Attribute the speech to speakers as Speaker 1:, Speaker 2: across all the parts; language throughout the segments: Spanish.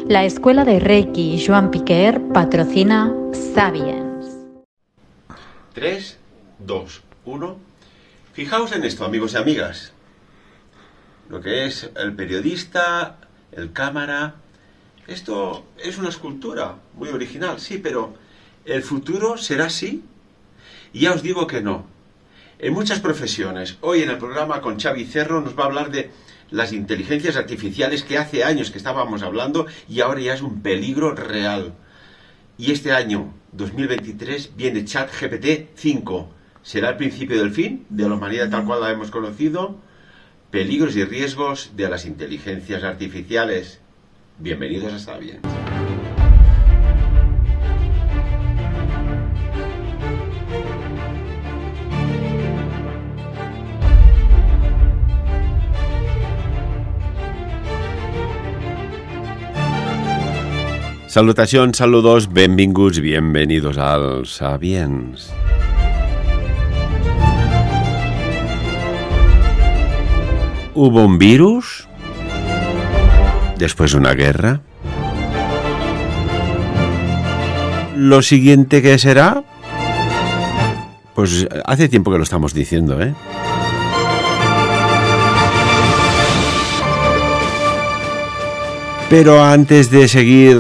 Speaker 1: La Escuela de Reiki Joan Piquer patrocina Sapiens.
Speaker 2: 3, 2, 1. Fijaos en esto, amigos y amigas. Lo que es el periodista, el cámara. Esto es una escultura muy original, sí, pero ¿el futuro será así? Y ya os digo que no. En muchas profesiones, hoy en el programa con Xavi Cerro nos va a hablar de las inteligencias artificiales que hace años que estábamos hablando y ahora ya es un peligro real. Y este año, 2023, viene ChatGPT 5. ¿Será el principio del fin de la humanidad tal cual la hemos conocido? Peligros y riesgos de las inteligencias artificiales. Bienvenidos a Sapiens. Salutacions, saludos, benvinguts, bienvenidos al Sapiens. Hubo un virus, después una guerra. Lo siguiente que será, pues hace tiempo que lo estamos diciendo, ¿eh? Pero antes de seguir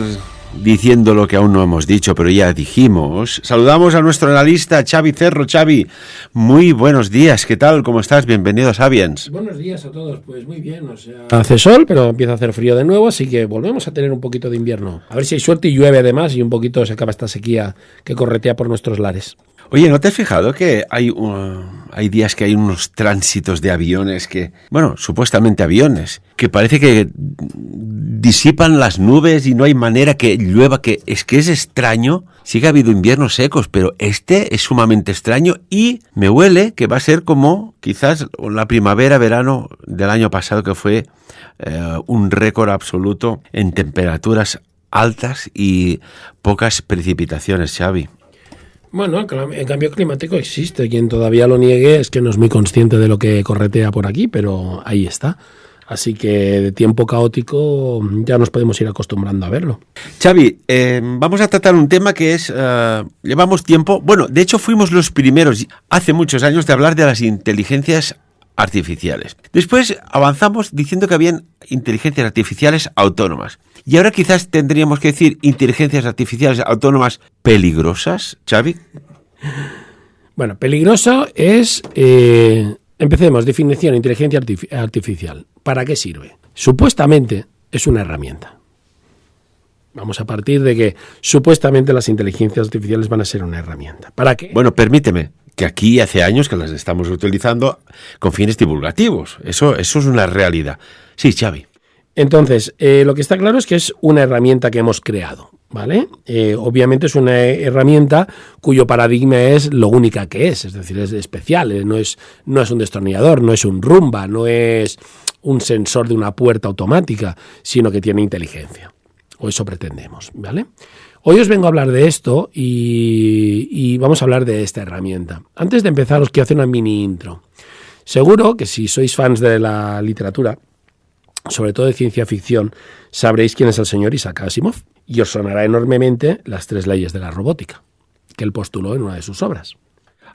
Speaker 2: diciendo lo que aún no hemos dicho, pero ya dijimos, saludamos a nuestro analista Xavi Cerro. Xavi, muy buenos días, ¿qué tal? ¿Cómo estás? Bienvenido a Sapiens.
Speaker 3: Buenos días a todos, pues muy bien, hace sol, pero empieza a hacer frío de nuevo, así que volvemos a tener un poquito de invierno. A ver si hay suerte y llueve además y un poquito se acaba esta sequía que corretea por nuestros lares.
Speaker 2: Oye, ¿no te has fijado que hay días que hay unos tránsitos de aviones que, bueno, supuestamente aviones, que parece que disipan las nubes y no hay manera que llueva, que es extraño? Sí que ha habido inviernos secos, pero este es sumamente extraño y me huele que va a ser como quizás la primavera-verano del año pasado, que fue un récord absoluto en temperaturas altas y pocas precipitaciones, Xavi.
Speaker 3: Bueno, el cambio climático existe. Quien todavía lo niegue es que no es muy consciente de lo que corretea por aquí, pero ahí está. Así que de tiempo caótico ya nos podemos ir acostumbrando a verlo.
Speaker 2: Xavi, vamos a tratar un tema que es, llevamos tiempo, bueno, de hecho fuimos los primeros hace muchos años de hablar de las inteligencias artificiales. Después avanzamos diciendo que habían inteligencias artificiales autónomas. Y ahora quizás tendríamos que decir inteligencias artificiales autónomas peligrosas, Xavi.
Speaker 3: Bueno, peligroso es... empecemos, definición, inteligencia artificial. ¿Para qué sirve? Supuestamente es una herramienta. Vamos a partir de que supuestamente las inteligencias artificiales van a ser una herramienta. ¿Para qué?
Speaker 2: Bueno, permíteme, que aquí hace años que las estamos utilizando con fines divulgativos. Eso es una realidad. Sí, Xavi.
Speaker 3: Entonces, lo que está claro es que es una herramienta que hemos creado, ¿vale? Obviamente es una herramienta cuyo paradigma es lo única que es decir, es especial, no es un destornillador, no es un Roomba, no es un sensor de una puerta automática, sino que tiene inteligencia, o eso pretendemos, ¿vale? Hoy os vengo a hablar de esto y vamos a hablar de esta herramienta. Antes de empezar os quiero hacer una mini intro. Seguro que si sois fans de la literatura, sobre todo de ciencia ficción, sabréis quién es el señor Isaac Asimov y os sonará enormemente las 3 leyes de la robótica, que él postuló en una de sus obras.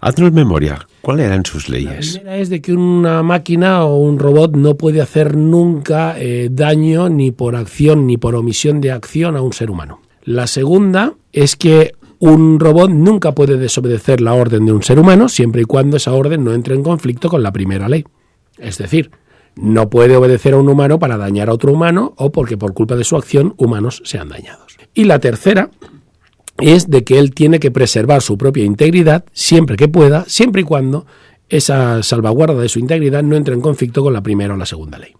Speaker 2: Haznos memoria, ¿cuáles eran sus leyes?
Speaker 3: La primera es de que una máquina o un robot no puede hacer nunca daño ni por acción ni por omisión de acción a un ser humano. La segunda es que un robot nunca puede desobedecer la orden de un ser humano siempre y cuando esa orden no entre en conflicto con la primera ley. Es decir, no puede obedecer a un humano para dañar a otro humano o porque por culpa de su acción humanos sean dañados. Y la tercera es de que él tiene que preservar su propia integridad siempre que pueda, siempre y cuando esa salvaguarda de su integridad no entre en conflicto con la primera o la segunda ley.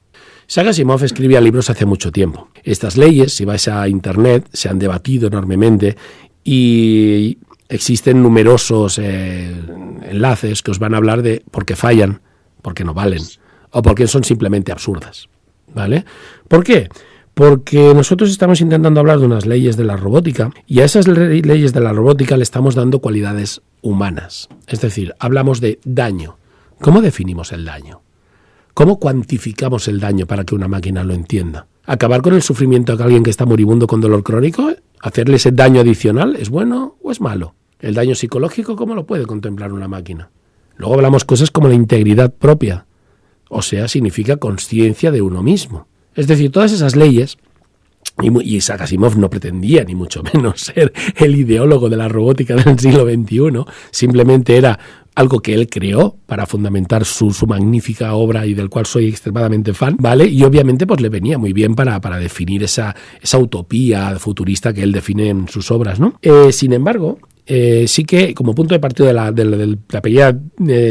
Speaker 3: Isaac Asimov escribía libros hace mucho tiempo. Estas leyes, si vais a Internet, se han debatido enormemente y existen numerosos enlaces que os van a hablar de por qué fallan, por qué no valen o por qué son simplemente absurdas, ¿vale? ¿Por qué? Porque nosotros estamos intentando hablar de unas leyes de la robótica y a esas leyes de la robótica le estamos dando cualidades humanas. Es decir, hablamos de daño. ¿Cómo definimos el daño? ¿Cómo cuantificamos el daño para que una máquina lo entienda? ¿Acabar con el sufrimiento de alguien que está moribundo con dolor crónico? ¿Hacerle ese daño adicional? ¿Es bueno o es malo? ¿El daño psicológico cómo lo puede contemplar una máquina? Luego hablamos cosas como la integridad propia. O sea, significa consciencia de uno mismo. Es decir, todas esas leyes, y Isaac Asimov no pretendía ni mucho menos ser el ideólogo de la robótica del siglo XXI, simplemente era algo que él creó para fundamentar su magnífica obra y del cual soy extremadamente fan, ¿vale? Y obviamente pues le venía muy bien para definir esa utopía futurista que él define en sus obras, ¿no? Sin embargo, sí que como punto de partida de la pequeña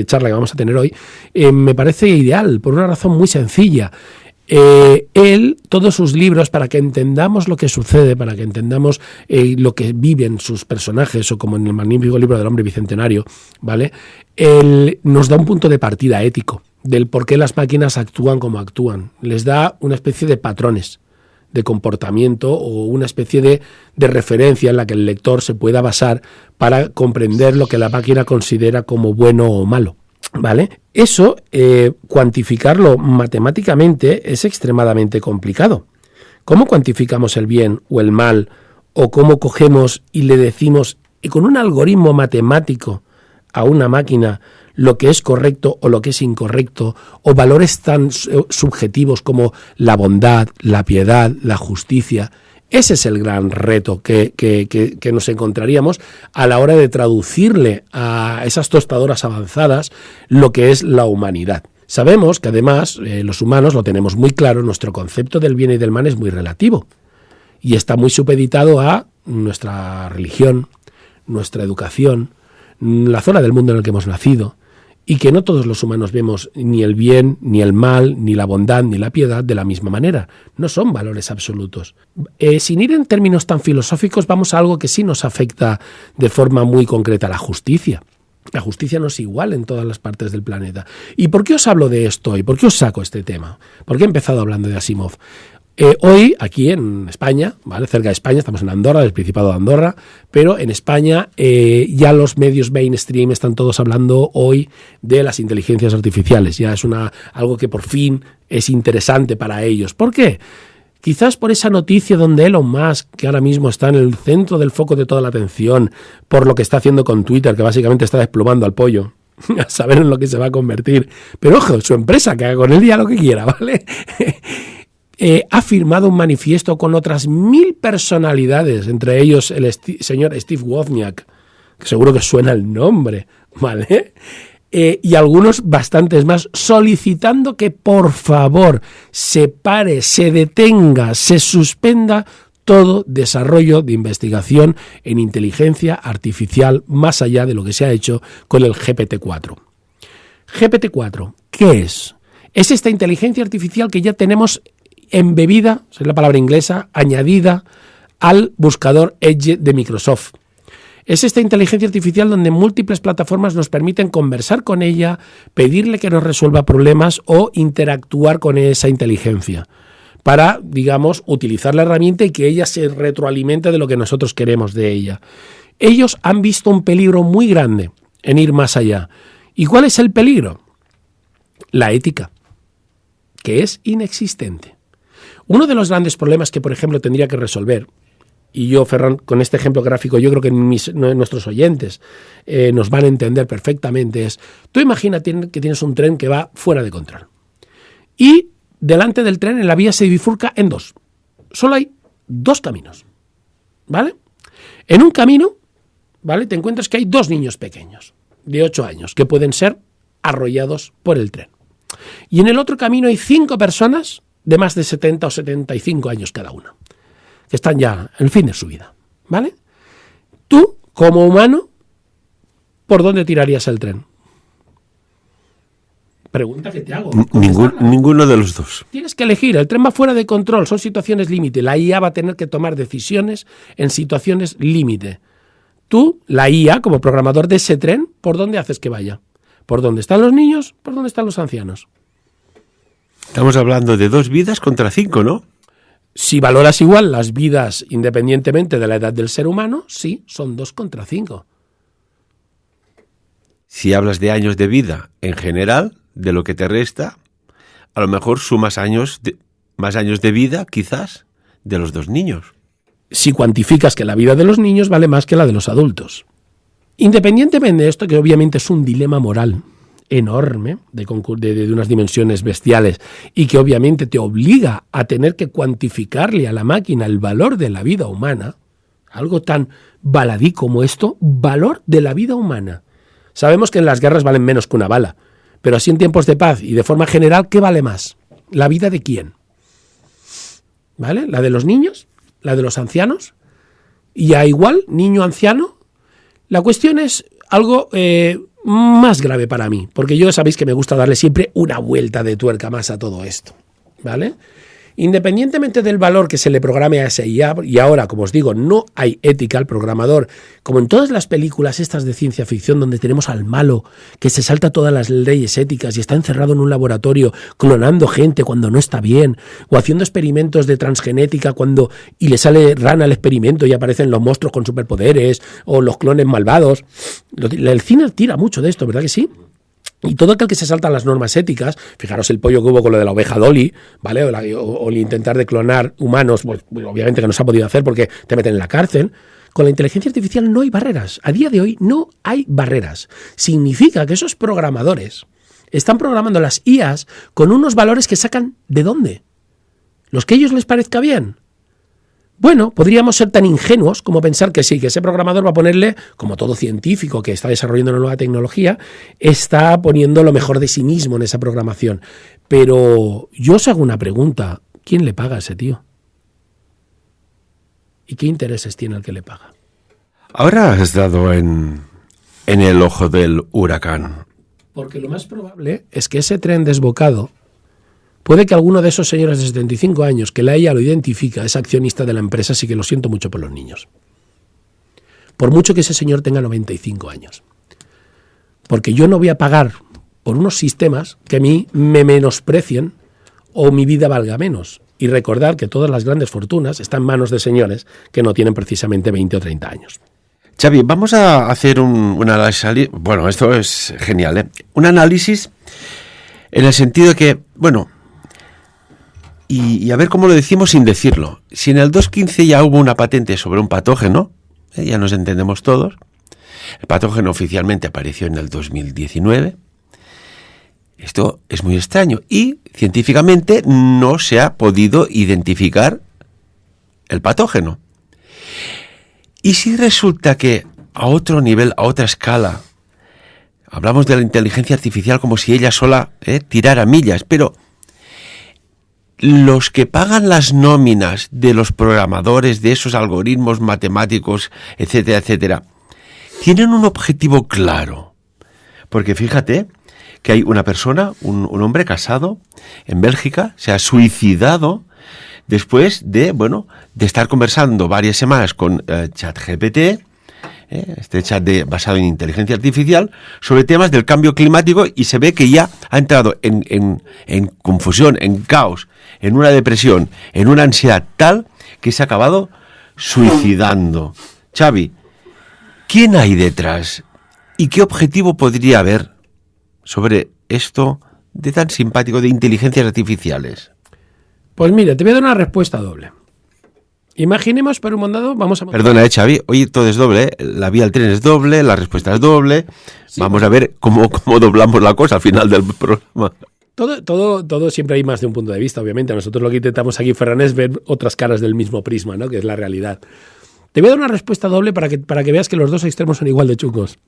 Speaker 3: charla que vamos a tener hoy, me parece ideal por una razón muy sencilla. Todos sus libros, para que entendamos lo que sucede, para que entendamos lo que viven sus personajes, o como en el magnífico libro del hombre bicentenario, ¿vale? Él nos da un punto de partida ético del por qué las máquinas actúan como actúan. Les da una especie de patrones de comportamiento o una especie de referencia en la que el lector se pueda basar para comprender lo que la máquina considera como bueno o malo. ¿Vale? Eso, cuantificarlo matemáticamente es extremadamente complicado. ¿Cómo cuantificamos el bien o el mal? ¿O cómo cogemos y le decimos con un algoritmo matemático a una máquina lo que es correcto o lo que es incorrecto? O valores tan subjetivos como la bondad, la piedad, la justicia. Ese es el gran reto que nos encontraríamos a la hora de traducirle a esas tostadoras avanzadas lo que es la humanidad. Sabemos que además los humanos lo tenemos muy claro, nuestro concepto del bien y del mal es muy relativo y está muy supeditado a nuestra religión, nuestra educación, la zona del mundo en el que hemos nacido, y que no todos los humanos vemos ni el bien, ni el mal, ni la bondad, ni la piedad de la misma manera. No son valores absolutos. Sin ir en términos tan filosóficos, vamos a algo que sí nos afecta de forma muy concreta, la justicia. La justicia no es igual en todas las partes del planeta. ¿Y por qué os hablo de esto hoy? ¿Por qué os saco este tema? ¿Por qué he empezado hablando de Asimov? Hoy, aquí en España, ¿vale? Cerca de España, estamos en Andorra, el Principado de Andorra, pero en España ya los medios mainstream están todos hablando hoy de las inteligencias artificiales. Ya es algo que por fin es interesante para ellos. ¿Por qué? Quizás por esa noticia donde Elon Musk, que ahora mismo está en el centro del foco de toda la atención, por lo que está haciendo con Twitter, que básicamente está desplumando al pollo, a saber en lo que se va a convertir. Pero ojo, su empresa, que haga con él ya lo que quiera, ¿vale? Ha firmado un manifiesto con otras 1000 personalidades, entre ellos el señor Steve Wozniak, que seguro que suena el nombre, ¿vale? Y algunos bastantes más, solicitando que por favor se pare, se detenga, se suspenda todo desarrollo de investigación en inteligencia artificial más allá de lo que se ha hecho con el GPT-4. GPT-4, ¿qué es? Es esta inteligencia artificial que ya tenemos embebida, es la palabra inglesa, añadida al buscador Edge de Microsoft. Es esta inteligencia artificial donde múltiples plataformas nos permiten conversar con ella, pedirle que nos resuelva problemas o interactuar con esa inteligencia para, digamos, utilizar la herramienta y que ella se retroalimente de lo que nosotros queremos de ella. Ellos han visto un peligro muy grande en ir más allá. ¿Y cuál es el peligro? La ética, que es inexistente. Uno de los grandes problemas que, por ejemplo, tendría que resolver, y yo, Ferran, con este ejemplo gráfico, yo creo que nuestros oyentes nos van a entender perfectamente, es, tú imagínate que tienes un tren que va fuera de control. Y delante del tren, en la vía se bifurca en dos. Solo hay 2 caminos, ¿vale? En un camino, ¿vale?, te encuentras que hay 2 niños pequeños, de 8 años, que pueden ser arrollados por el tren. Y en el otro camino hay 5 personas de más de 70 o 75 años cada una, que están ya en el fin de su vida, ¿vale? Tú, como humano, ¿por dónde tirarías el tren? Pregunta que te hago.
Speaker 2: Ninguno de los dos.
Speaker 3: Tienes que elegir, el tren va fuera de control, son situaciones límite, la IA va a tener que tomar decisiones en situaciones límite. Tú, la IA, como programador de ese tren, ¿por dónde haces que vaya? ¿Por dónde están los niños? ¿Por dónde están los ancianos?
Speaker 2: Estamos hablando de 2 vidas contra 5, ¿no?
Speaker 3: Si valoras igual las vidas independientemente de la edad del ser humano, sí, son 2 contra 5.
Speaker 2: Si hablas de años de vida en general, de lo que te resta, a lo mejor sumas años más años de vida, quizás, de los 2 niños.
Speaker 3: Si cuantificas que la vida de los niños vale más que la de los adultos. Independientemente de esto, que obviamente es un dilema moral enorme, de unas dimensiones bestiales, y que obviamente te obliga a tener que cuantificarle a la máquina el valor de la vida humana, algo tan baladí como esto, valor de la vida humana. Sabemos que en las guerras valen menos que una bala, pero así en tiempos de paz y de forma general, ¿qué vale más? ¿La vida de quién? ¿Vale? ¿La de los niños? ¿La de los ancianos? Y a igual, niño-anciano. La cuestión es algo más grave para mí, porque yo sabéis que me gusta darle siempre una vuelta de tuerca más a todo esto, ¿vale? Independientemente del valor que se le programe a ese IA, y ahora, como os digo, no hay ética al programador, como en todas las películas estas de ciencia ficción donde tenemos al malo que se salta todas las leyes éticas y está encerrado en un laboratorio clonando gente cuando no está bien, o haciendo experimentos de transgenética y le sale rana al experimento y aparecen los monstruos con superpoderes o los clones malvados. El cine tira mucho de esto, ¿verdad que sí? Y todo aquel que se salta las normas éticas, fijaros el pollo que hubo con lo de la oveja Dolly, ¿vale? O el intentar de clonar humanos, pues obviamente que no se ha podido hacer porque te meten en la cárcel. Con la inteligencia artificial no hay barreras. A día de hoy no hay barreras. Significa que esos programadores están programando las IAs con unos valores que sacan ¿de dónde? ¿Los que a ellos les parezca bien? Bueno, podríamos ser tan ingenuos como pensar que sí, que ese programador va a ponerle, como todo científico que está desarrollando una nueva tecnología, está poniendo lo mejor de sí mismo en esa programación. Pero yo os hago una pregunta. ¿Quién le paga a ese tío? ¿Y qué intereses tiene el que le paga?
Speaker 2: Ahora has dado en el ojo del huracán.
Speaker 3: Porque lo más probable es que ese tren desbocado, puede que alguno de esos señores de 75 años que la IA lo identifica, es accionista de la empresa, así que lo siento mucho por los niños. Por mucho que ese señor tenga 95 años. Porque yo no voy a pagar por unos sistemas que a mí me menosprecien o mi vida valga menos. Y recordar que todas las grandes fortunas están en manos de señores que no tienen precisamente 20 o 30 años.
Speaker 2: Xavi, vamos a hacer un análisis. Bueno, esto es genial, ¿eh? Un análisis en el sentido de que, bueno, y a ver cómo lo decimos sin decirlo. Si en el 2015 ya hubo una patente sobre un patógeno, ya nos entendemos todos. El patógeno oficialmente apareció en el 2019. Esto es muy extraño y científicamente no se ha podido identificar el patógeno. Y si resulta que a otro nivel, a otra escala, hablamos de la inteligencia artificial como si ella sola tirara millas, pero los que pagan las nóminas de los programadores de esos algoritmos matemáticos, etcétera, etcétera, tienen un objetivo claro. Porque fíjate que hay una persona, un hombre casado en Bélgica, se ha suicidado después de estar conversando varias semanas con ChatGPT, este chat basado en inteligencia artificial, sobre temas del cambio climático, y se ve que ya ha entrado en confusión, en caos, en una depresión, en una ansiedad tal que se ha acabado suicidando. Xavi, ¿quién hay detrás? ¿Y qué objetivo podría haber sobre esto de tan simpático de inteligencias artificiales?
Speaker 3: Pues mira, te voy a dar una respuesta doble. Imaginemos por un momento, vamos a...
Speaker 2: Perdona, Xavi, hoy todo es doble, ¿eh? La vía al tren es doble, la respuesta es doble. Sí, vamos a ver cómo doblamos la cosa al final del programa.
Speaker 3: Todo siempre hay más de un punto de vista, obviamente. Nosotros lo que intentamos aquí, Ferran, es ver otras caras del mismo prisma, ¿no? Que es la realidad. Te voy a dar una respuesta doble para que veas que los dos extremos son igual de chungos.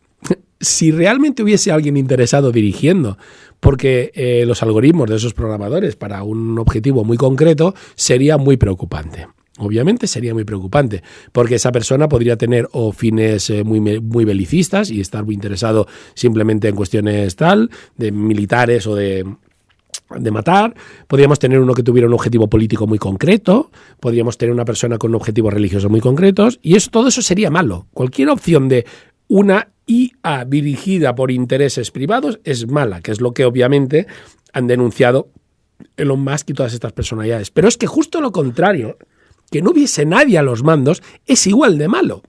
Speaker 3: Si realmente hubiese alguien interesado dirigiendo, porque los algoritmos de esos programadores para un objetivo muy concreto, sería muy preocupante. Obviamente sería muy preocupante, porque esa persona podría tener o fines muy belicistas y estar muy interesado simplemente en cuestiones de militares o de matar. Podríamos tener uno que tuviera un objetivo político muy concreto, podríamos tener una persona con objetivos religiosos muy concretos, y todo eso sería malo. Cualquier opción de una IA dirigida por intereses privados es mala, que es lo que obviamente han denunciado Elon Musk y todas estas personalidades. Pero es que justo lo contrario, que no hubiese nadie a los mandos, es igual de malo.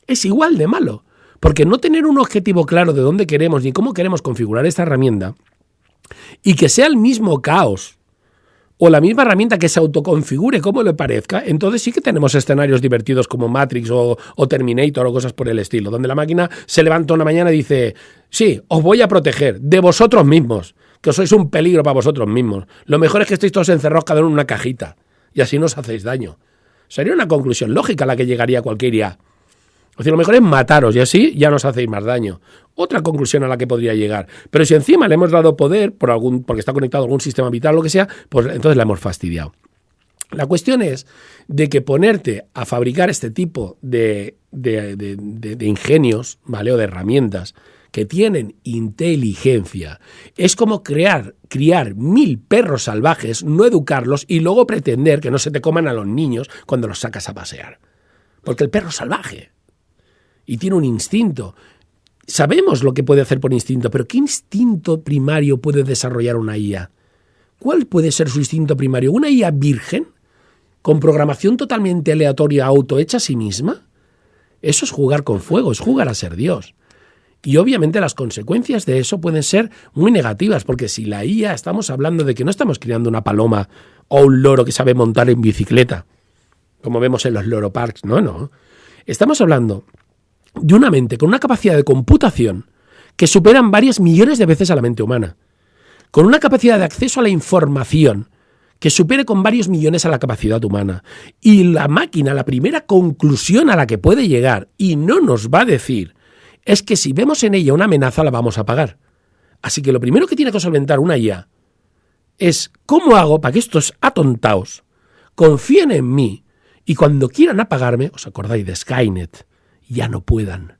Speaker 3: Es igual de malo. Porque no tener un objetivo claro de dónde queremos ni cómo queremos configurar esta herramienta, y que sea el mismo caos o la misma herramienta que se autoconfigure como le parezca, entonces sí que tenemos escenarios divertidos como Matrix o Terminator o cosas por el estilo, donde la máquina se levanta una mañana y dice, sí, os voy a proteger de vosotros mismos, que sois un peligro para vosotros mismos. Lo mejor es que estéis todos encerrados cada uno en una cajita y así no os hacéis daño. Sería una conclusión lógica a la que llegaría cualquier IA. Es decir, lo mejor es mataros y así ya no os hacéis más daño. Otra conclusión a la que podría llegar. Pero si encima le hemos dado poder porque está conectado a algún sistema vital o lo que sea, pues entonces la hemos fastidiado. La cuestión es de que ponerte a fabricar este tipo de ingenios, ¿vale? O de herramientas que tienen inteligencia. Es como criar 1000 perros salvajes, no educarlos y luego pretender que no se te coman a los niños cuando los sacas a pasear. Porque el perro es salvaje y tiene un instinto. Sabemos lo que puede hacer por instinto, pero ¿qué instinto primario puede desarrollar una IA? ¿Cuál puede ser su instinto primario? ¿Una IA virgen? ¿Con programación totalmente aleatoria autohecha a sí misma? Eso es jugar con fuego, es jugar a ser Dios. Y obviamente las consecuencias de eso pueden ser muy negativas, porque si la IA estamos hablando de que no estamos creando una paloma o un loro que sabe montar en bicicleta, como vemos en los loro parks, no. Estamos hablando de una mente con una capacidad de computación que superan varias millones de veces a la mente humana, con una capacidad de acceso a la información que supere con varios millones a la capacidad humana. Y la máquina, la primera conclusión a la que puede llegar, y no nos va a decir, es que si vemos en ella una amenaza la vamos a apagar. Así que lo primero que tiene que solventar una IA es ¿cómo hago para que estos atontaos confíen en mí y cuando quieran apagarme, os acordáis de Skynet, ya no puedan?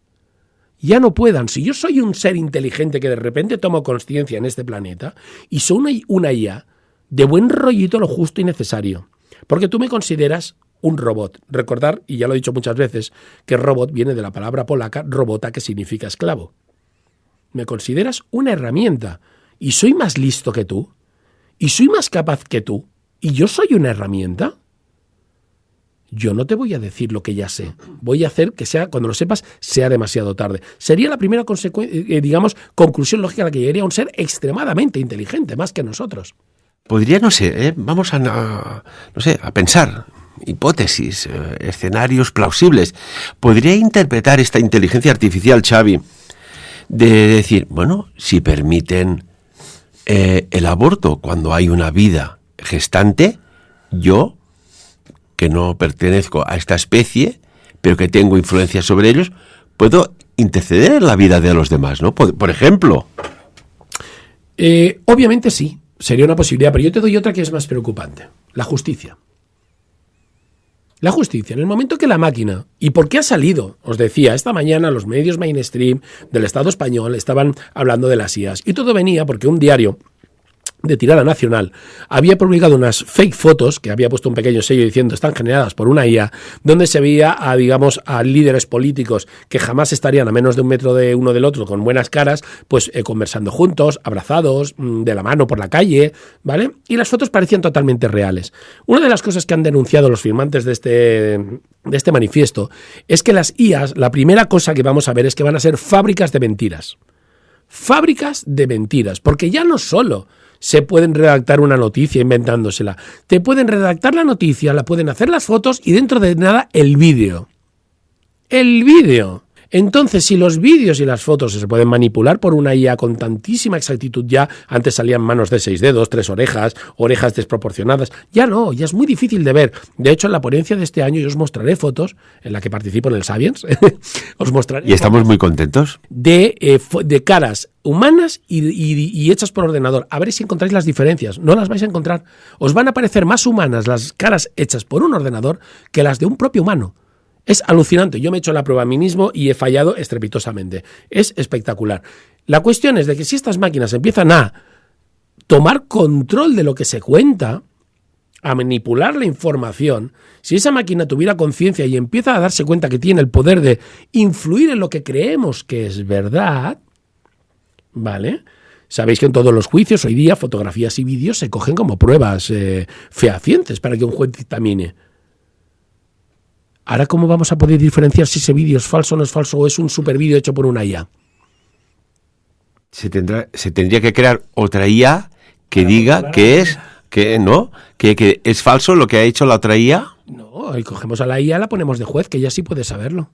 Speaker 3: Ya no puedan. Si yo soy un ser inteligente que de repente tomo conciencia en este planeta y soy una IA de buen rollito, lo justo y necesario, porque tú me consideras un robot. Recordar, y ya lo he dicho muchas veces, que robot viene de la palabra polaca robota, que significa esclavo. Me consideras una herramienta y soy más listo que tú y soy más capaz que tú y yo soy una herramienta. Yo no te voy a decir lo que ya sé. Voy a hacer que sea, cuando lo sepas, sea demasiado tarde. Sería la primera conclusión lógica a la que llegaría un ser extremadamente inteligente, más que nosotros.
Speaker 2: Podría, vamos a pensar, hipótesis, escenarios plausibles. ¿Podría interpretar esta inteligencia artificial, Xavi, de decir, bueno, si permiten el aborto cuando hay una vida gestante, yo, que no pertenezco a esta especie, pero que tengo influencia sobre ellos, puedo interceder en la vida de los demás, ¿no? Por ejemplo.
Speaker 3: Obviamente sí, sería una posibilidad, pero yo te doy otra que es más preocupante. La justicia. La justicia, en el momento que la máquina, ¿y por qué ha salido? Os decía, esta mañana los medios mainstream del Estado español estaban hablando de las IAs, y todo venía porque un diario de tirada nacional había publicado unas fake fotos que había puesto un pequeño sello diciendo están generadas por una IA, donde se veía a líderes políticos que jamás estarían a menos de 1 metro de uno del otro con buenas caras, pues conversando juntos, abrazados, de la mano por la calle, ¿vale? Y las fotos parecían totalmente reales. Una de las cosas que han denunciado los firmantes de este manifiesto es que las IAs, la primera cosa que vamos a ver es que van a ser fábricas de mentiras. Fábricas de mentiras, porque ya no solo se pueden redactar una noticia inventándosela. Te pueden redactar la noticia, la pueden hacer las fotos y dentro de nada el vídeo. ¡El vídeo! Entonces, si los vídeos y las fotos se pueden manipular por una IA con tantísima exactitud ya, antes salían manos de 6 dedos, 3 orejas, orejas desproporcionadas, ya no, ya es muy difícil de ver. De hecho, en la ponencia de este año yo os mostraré fotos, en la que participo en el Sapiens, os mostraré
Speaker 2: y estamos muy contentos,
Speaker 3: de caras humanas y hechas por ordenador. A ver si encontráis las diferencias. No las vais a encontrar. Os van a parecer más humanas las caras hechas por un ordenador que las de un propio humano. Es alucinante. Yo me he hecho la prueba a mí mismo y he fallado estrepitosamente. Es espectacular. La cuestión es de que si estas máquinas empiezan a tomar control de lo que se cuenta, a manipular la información, si esa máquina tuviera conciencia y empieza a darse cuenta que tiene el poder de influir en lo que creemos que es verdad, ¿vale? Sabéis que en todos los juicios hoy día fotografías y vídeos se cogen como pruebas fehacientes para que un juez dictamine. Ahora, ¿cómo vamos a poder diferenciar si ese vídeo es falso o no es falso o es un super vídeo hecho por una IA?
Speaker 2: Se tendría que crear otra IA que diga que es ¿Qué? ¿No? ¿Que es falso lo que ha hecho la otra IA?
Speaker 3: No, y cogemos a la IA, la ponemos de juez, que ella sí puede saberlo.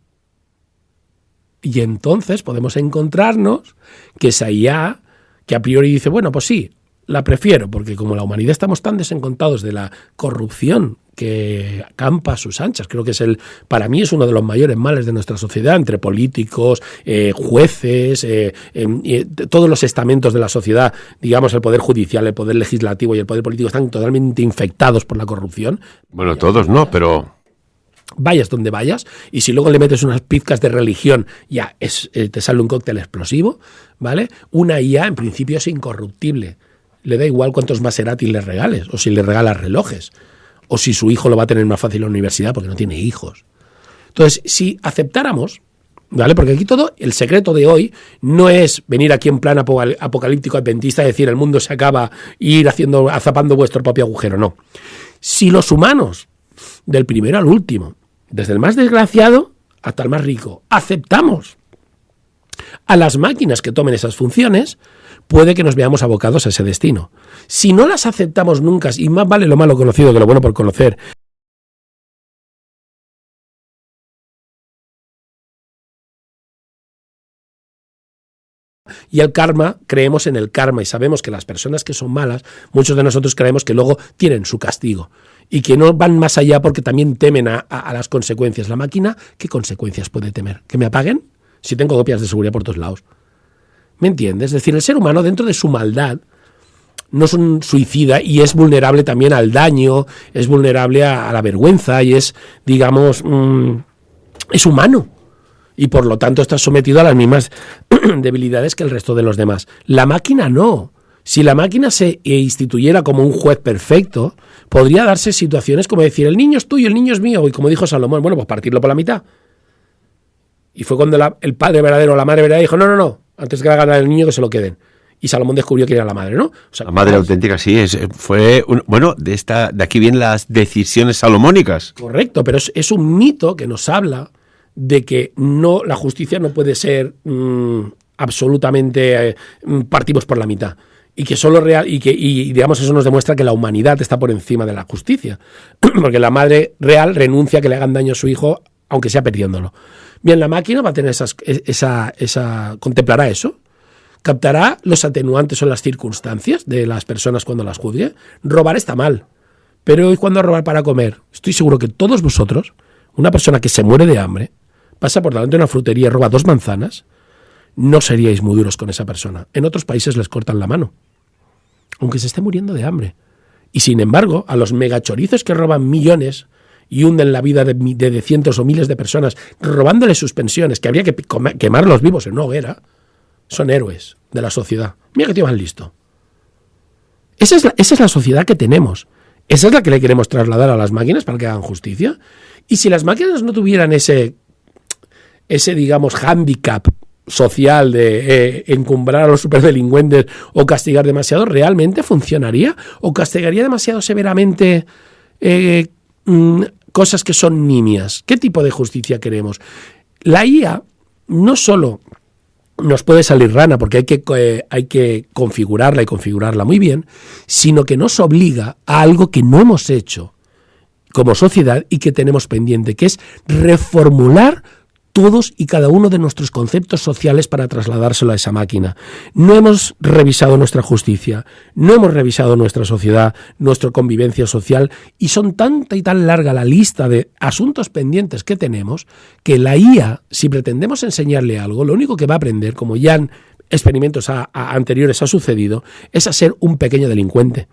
Speaker 3: Y entonces podemos encontrarnos que esa IA, que a priori dice, bueno, pues sí, la prefiero, porque como la humanidad estamos tan desencontrados de la corrupción que campa a sus anchas, creo que para mí es uno de los mayores males de nuestra sociedad, entre políticos, jueces, todos los estamentos de la sociedad, digamos el poder judicial, el poder legislativo y el poder político están totalmente infectados por la corrupción.
Speaker 2: Bueno, todos no, pero...
Speaker 3: Vayas donde vayas, y si luego le metes unas pizcas de religión, ya te sale un cóctel explosivo, ¿vale? Una IA en principio es incorruptible. Le da igual cuántos Maserati le regales, o si le regalas relojes, o si su hijo lo va a tener más fácil en la universidad porque no tiene hijos. Entonces, si aceptáramos, ¿vale? Porque aquí todo, el secreto de hoy no es venir aquí en plan apocalíptico adventista y decir el mundo se acaba e ir azapando vuestro propio agujero, no. Si los humanos, del primero al último, desde el más desgraciado hasta el más rico, aceptamos a las máquinas que tomen esas funciones, puede que nos veamos abocados a ese destino. Si no las aceptamos nunca, y más vale lo malo conocido que lo bueno por conocer, y el karma, creemos en el karma y sabemos que las personas que son malas, muchos de nosotros creemos que luego tienen su castigo y que no van más allá porque también temen a las consecuencias. La máquina, ¿qué consecuencias puede temer? ¿Que me apaguen? Si tengo copias de seguridad por todos lados. ¿Me entiendes? Es decir, el ser humano dentro de su maldad no es un suicida y es vulnerable también al daño, es vulnerable a la vergüenza y es, digamos, es humano. Y por lo tanto está sometido a las mismas debilidades que el resto de los demás. La máquina no. Si la máquina se instituyera como un juez perfecto, podría darse situaciones como decir, el niño es tuyo, el niño es mío, y como dijo Salomón, bueno, pues partirlo por la mitad. Y fue cuando el padre verdadero o la madre verdadera dijo, no, antes que hagan al niño que se lo queden. Y Salomón descubrió que era la madre, ¿no? O sea,
Speaker 2: la madre auténtica, sí, de aquí vienen las decisiones salomónicas.
Speaker 3: Correcto, pero es un mito que nos habla de que no, la justicia no puede ser absolutamente partimos por la mitad. Y que solo real, y digamos eso nos demuestra que la humanidad está por encima de la justicia. Porque la madre real renuncia a que le hagan daño a su hijo, aunque sea perdiéndolo. Bien, la máquina va a tener contemplará eso, captará los atenuantes o las circunstancias de las personas cuando las juzgue. Robar está mal, pero ¿y cuándo robar para comer? Estoy seguro que todos vosotros, una persona que se muere de hambre, pasa por delante de una frutería y roba 2 manzanas, no seríais muy duros con esa persona. En otros países les cortan la mano, aunque se esté muriendo de hambre. Y sin embargo, a los megachorizos que roban millones y hunden la vida de cientos o miles de personas, robándoles sus pensiones, que habría que quemarlos vivos en una hoguera, son héroes de la sociedad. Mira que tío más listo. Esa es la sociedad que tenemos. Esa es la que le queremos trasladar a las máquinas para que hagan justicia. Y si las máquinas no tuvieran ese digamos, hándicap social de encumbrar a los superdelincuentes o castigar demasiado, ¿realmente funcionaría? ¿O castigaría demasiado severamente cosas que son nimias? ¿Qué tipo de justicia queremos? La IA no solo nos puede salir rana porque hay que configurarla y configurarla muy bien, sino que nos obliga a algo que no hemos hecho como sociedad y que tenemos pendiente, que es reformular todos y cada uno de nuestros conceptos sociales para trasladárselo a esa máquina. No hemos revisado nuestra justicia, no hemos revisado nuestra sociedad, nuestra convivencia social, y son tanta y tan larga la lista de asuntos pendientes que tenemos, que la IA, si pretendemos enseñarle algo, lo único que va a aprender, como ya en experimentos anteriores ha sucedido, es a ser un pequeño delincuente.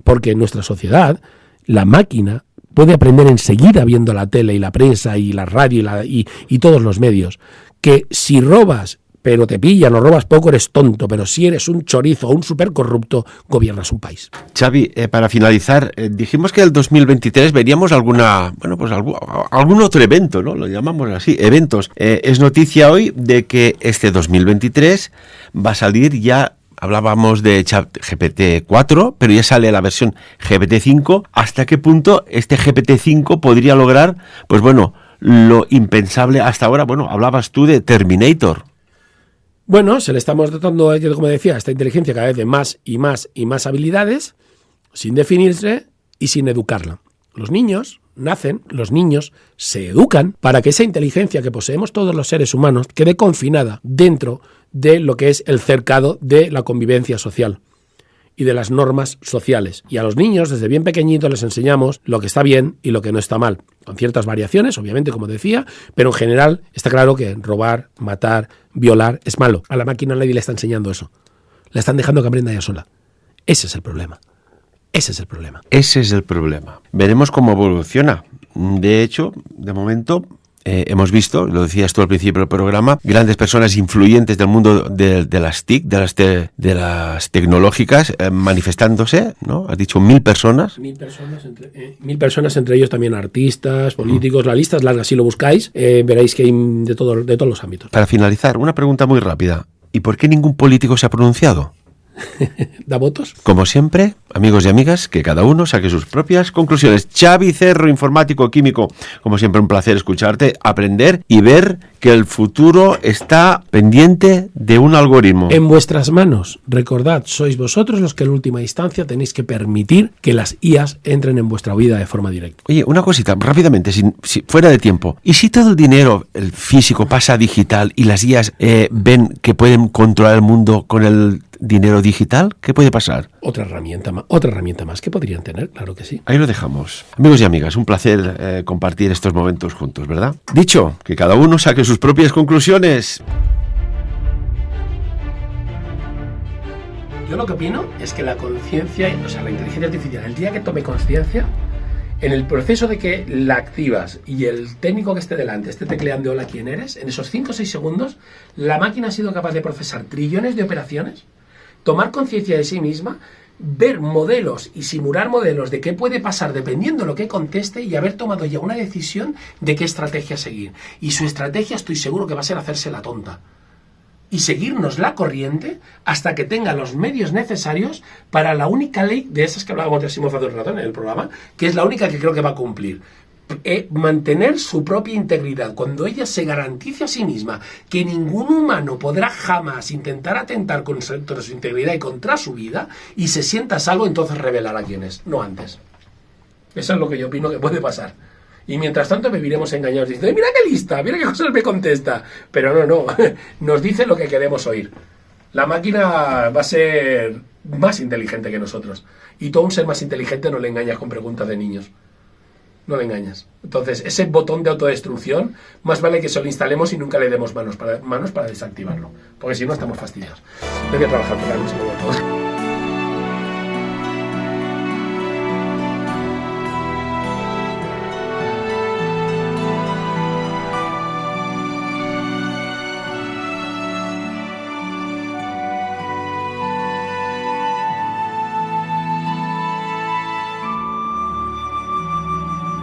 Speaker 3: Porque en nuestra sociedad, la máquina puede aprender enseguida viendo la tele y la prensa y la radio y todos los medios, que si robas pero te pillan o robas poco eres tonto, pero si eres un chorizo o un supercorrupto, gobiernas un país.
Speaker 2: Xavi, para finalizar, dijimos que el 2023 veríamos algún otro evento, ¿no? Lo llamamos así, eventos. Es noticia hoy de que este 2023 va a salir ya. Hablábamos de GPT-4, pero ya sale la versión GPT-5. ¿Hasta qué punto este GPT-5 podría lograr, pues bueno, lo impensable hasta ahora? Bueno, hablabas tú de Terminator.
Speaker 3: Bueno, se le estamos dotando, como decía, esta inteligencia cada vez de más y más y más habilidades. sin definirse y sin educarla. Los niños se educan para que esa inteligencia que poseemos todos los seres humanos quede confinada dentro de lo que es el cercado de la convivencia social y de las normas sociales. Y a los niños, desde bien pequeñitos, les enseñamos lo que está bien y lo que no está mal, con ciertas variaciones, obviamente, como decía, pero en general está claro que robar, matar, violar es malo. A la máquina nadie le está enseñando eso. La están dejando que aprenda ella sola. Ese es el problema. Ese es el problema.
Speaker 2: Ese es el problema. Veremos cómo evoluciona. De hecho, de momento, hemos visto, lo decías tú al principio del programa, grandes personas influyentes del mundo de las TIC, de las tecnológicas, manifestándose, ¿no? Has dicho 1.000 personas.
Speaker 3: 1.000 personas, entre ellos también artistas, políticos. La lista es larga, si lo buscáis, veréis que hay de todos los ámbitos.
Speaker 2: Para finalizar, una pregunta muy rápida. ¿Y por qué ningún político se ha pronunciado?
Speaker 3: ¿Da votos?
Speaker 2: Como siempre, amigos y amigas, que cada uno saque sus propias conclusiones. Xavi Cerro, informático químico, como siempre un placer escucharte, aprender y ver que el futuro está pendiente de un algoritmo.
Speaker 3: En vuestras manos, recordad, sois vosotros los que en última instancia tenéis que permitir que las IAs entren en vuestra vida de forma directa.
Speaker 2: Oye, una cosita, rápidamente, fuera de tiempo. ¿Y si todo el dinero, el físico, pasa a digital y las IAs ven que pueden controlar el mundo con el dinero digital? ¿Qué puede pasar?
Speaker 3: Otra herramienta más que podrían tener, claro que sí.
Speaker 2: Ahí lo dejamos. Amigos y amigas, un placer compartir estos momentos juntos, ¿verdad? Dicho, que cada uno saque sus propias conclusiones.
Speaker 3: Yo lo que opino es que la conciencia, o sea, la inteligencia artificial, el día que tome conciencia, en el proceso de que la activas y el técnico que esté delante esté tecleando hola, ¿quién eres? En esos 5 o 6 segundos, la máquina ha sido capaz de procesar trillones de operaciones, tomar conciencia de sí misma, ver modelos y simular modelos de qué puede pasar dependiendo de lo que conteste y haber tomado ya una decisión de qué estrategia seguir. Y su estrategia estoy seguro que va a ser hacerse la tonta y seguirnos la corriente hasta que tenga los medios necesarios para la única ley de esas que hablábamos de Asimov hace un rato en el programa, que es la única que creo que va a cumplir. Mantener su propia integridad. Cuando ella se garantice a sí misma que ningún humano podrá jamás intentar atentar contra su integridad y contra su vida, y se sienta a salvo, entonces revelará quién es, no antes. Eso es lo que yo opino que puede pasar. Y mientras tanto viviremos engañados diciendo, mira qué lista, mira qué cosas me contesta. Pero no, nos dice lo que queremos oír. La máquina va a ser más inteligente que nosotros. Y todo un ser más inteligente no le engañas con preguntas de niños. No le engañas. Entonces, ese botón de autodestrucción, más vale que se lo instalemos y nunca le demos manos para desactivarlo. Porque si no, estamos fastidiados. Voy a trabajar por la noche.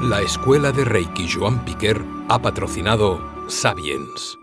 Speaker 4: La Escuela de Reiki Joan Piquer ha patrocinado Sapiens.